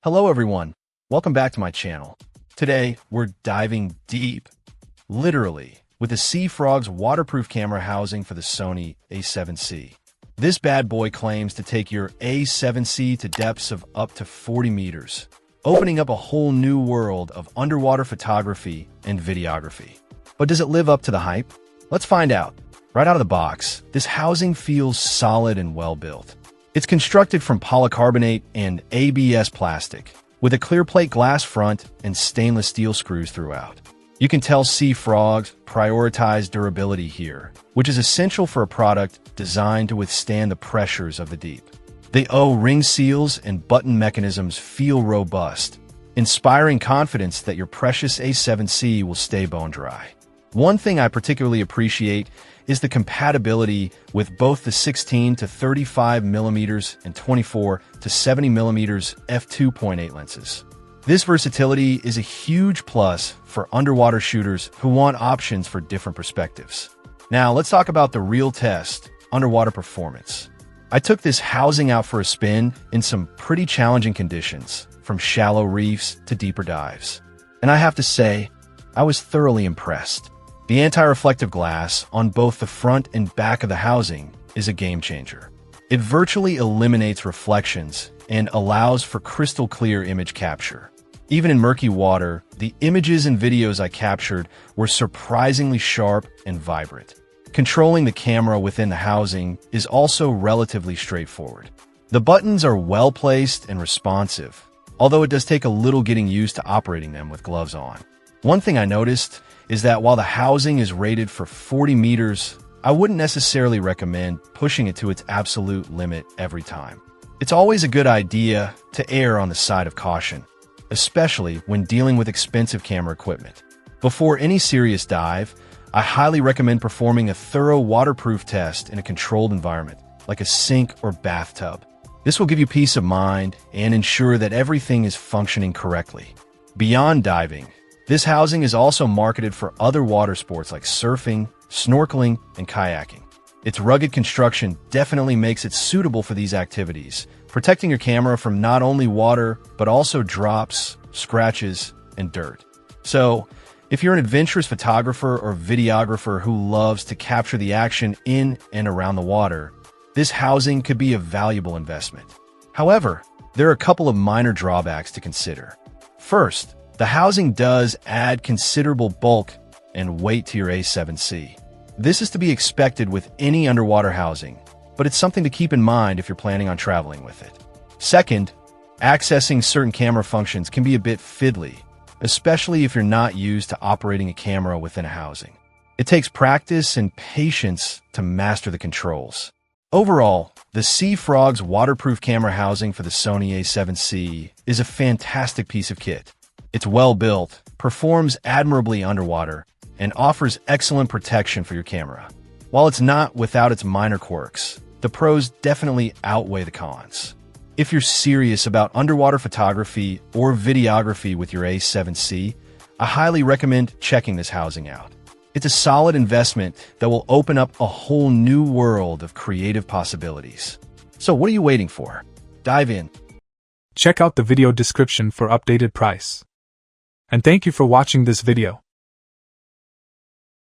Hello everyone, welcome back to my channel. Today, we're diving deep, literally, with the Sea Frog's waterproof camera housing for the Sony A7C. This bad boy claims to take your A7C to depths of up to 40 meters, opening up a whole new world of underwater photography and videography. But does it live up to the hype? Let's find out. Right out of the box, this housing feels solid and well-built. It's constructed from polycarbonate and ABS plastic, with a clear plate glass front and stainless steel screws throughout. You can tell Sea Frogs prioritize durability here, which is essential for a product designed to withstand the pressures of the deep. The O-ring seals and button mechanisms feel robust, inspiring confidence that your precious A7C will stay bone dry. One thing I particularly appreciate is the compatibility with both the 16 to 35 mm and 24 to 70 mm f2.8 lenses. This versatility is a huge plus for underwater shooters who want options for different perspectives. Now, let's talk about the real test, underwater performance. I took this housing out for a spin in some pretty challenging conditions, from shallow reefs to deeper dives. And I have to say, I was thoroughly impressed. The anti-reflective glass on both the front and back of the housing is a game changer. It virtually eliminates reflections and allows for crystal clear image capture. Even in murky water, the images and videos I captured were surprisingly sharp and vibrant. Controlling the camera within the housing is also relatively straightforward. The buttons are well placed and responsive, although it does take a little getting used to operating them with gloves on. One thing I noticed is that while the housing is rated for 40 meters, I wouldn't necessarily recommend pushing it to its absolute limit every time. It's always a good idea to err on the side of caution, especially when dealing with expensive camera equipment. Before any serious dive, I highly recommend performing a thorough waterproof test in a controlled environment, like a sink or bathtub. This will give you peace of mind and ensure that everything is functioning correctly. Beyond diving, this housing is also marketed for other water sports like surfing, snorkeling, and kayaking. Its rugged construction definitely makes it suitable for these activities, protecting your camera from not only water, but also drops, scratches, and dirt. So, if you're an adventurous photographer or videographer who loves to capture the action in and around the water, this housing could be a valuable investment. However, there are a couple of minor drawbacks to consider. First, the housing does add considerable bulk and weight to your A7C. This is to be expected with any underwater housing, but it's something to keep in mind if you're planning on traveling with it. Second, accessing certain camera functions can be a bit fiddly, especially if you're not used to operating a camera within a housing. It takes practice and patience to master the controls. Overall, the Sea Frog's waterproof camera housing for the Sony A7C is a fantastic piece of kit. It's well-built, performs admirably underwater, and offers excellent protection for your camera. While it's not without its minor quirks, the pros definitely outweigh the cons. If you're serious about underwater photography or videography with your A7C, I highly recommend checking this housing out. It's a solid investment that will open up a whole new world of creative possibilities. So what are you waiting for? Dive in. Check out the video description for updated price. And thank you for watching this video.